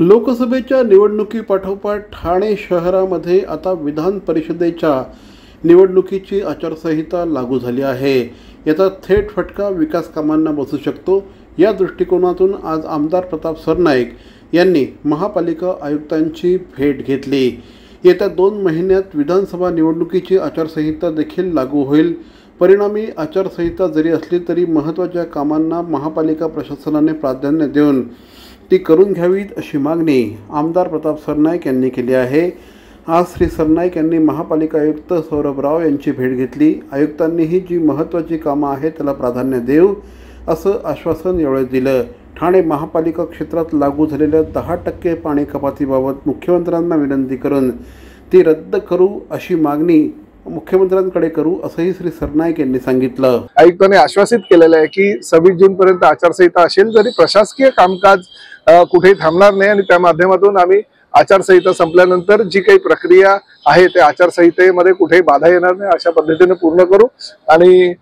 लोकसभेच्या निवडणुकीपाठोपाठ ठाणे शहरामध्ये आता विधान परिषदेच्या निवडणुकीची आचारसंहिता लागू झाली आहे. याचा थेट फटका विकास कामांना बसू शकतो. या दृष्टिकोनातून आज आमदार प्रताप सरनाईक यांनी महापालिका आयुक्तांची भेट घेतली. येत्या 2 महिन्यात विधानसभा निवडणुकीची आचारसंहिता देखील लागू होईल. परिणामी आचारसंहिता जरी असली तरी महत्त्वाच्या कामांना महापालिका प्रशासनाने प्राधान्य देऊन ती करून घ्यावीत अशी मागणी आमदार प्रताप सरनाईक यांनी केली आहे. आज श्री सरनाईक यांनी महापालिका आयुक्त सौरभ राव यांची भेट घेतली. आयुक्तांनीही जी महत्त्वाची कामं आहेत त्याला प्राधान्य देऊ असं आश्वासन यावेळी दिलं. ठाणे महापालिका क्षेत्रात लागू झालेल्या 10% पाणी कपातीबाबत मुख्यमंत्र्यांना विनंती करून ती रद्द करू अशी मागणी मुख्यमंत्र्यांकडे करू असंही श्री सरनाईक यांनी सांगितलं. आयुक्तांनी आश्वासित केलेलं आहे की 26 जून पर्यंत आचारसंहिता असेल तरी प्रशासकीय कामकाज कुठेही थांबणार नाही आणि त्या माध्यमातून आम्ही आचारसंहिता संपल्यानंतर जी काही प्रक्रिया आहे त्या आचारसंहितेमध्ये कुठेही बाधा येणार नाही अशा पद्धतीने पूर्ण करू. आणि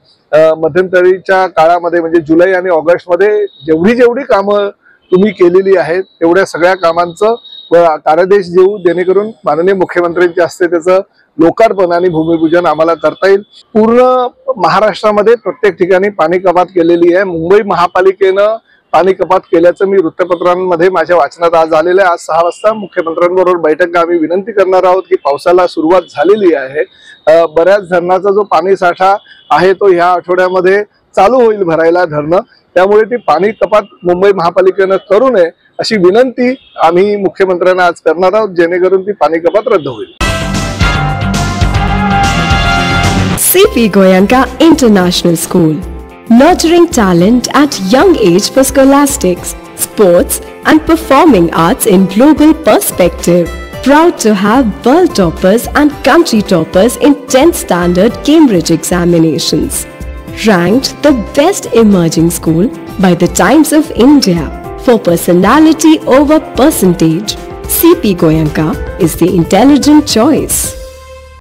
मध्यंतरीच्या काळामध्ये म्हणजे जुलै आणि ऑगस्ट मध्ये जेवढी कामं तुम्ही केलेली आहेत तेवढ्या सगळ्या कामांचं कार्यादेश देऊ, जेणेकरून माननीय मुख्यमंत्र्यांच्या हस्ते त्याचं लोकार्पण आणि भूमिपूजन आम्हाला करता येईल. पूर्ण महाराष्ट्रामध्ये प्रत्येक ठिकाणी पाणी कपात केलेली आहे. मुंबई महापालिकेनं पाणी कपात केल्याचं मी वृत्तपत्रांमध्ये माझ्या वाचनात आज आलेलं आहे. आज 6 वाजता मुख्यमंत्र्यांबरोबर बैठक आम्ही विनंती करणार आहोत की पावसाला सुरुवात झालेली आहे. बऱ्याच धरणाचा जो पाणी साठा आहे तो ह्या आठवड्यामध्ये चालू होईल भरायला धरणं. त्यामुळे ती पाणी कपात मुंबई महापालिकेनं करू नये अशी विनंती आम्ही मुख्यमंत्र्यांना आज करणार आहोत, जेणेकरून ती पाणी कपात रद्द होईल. CP Goenka International School, nurturing talent at young age for scholastics, sports and performing arts in global perspective. Proud to have world toppers and country toppers in 10th standard Cambridge examinations. Ranked the best emerging school by the Times of India for personality over percentage. CP Goenka is the intelligent choice.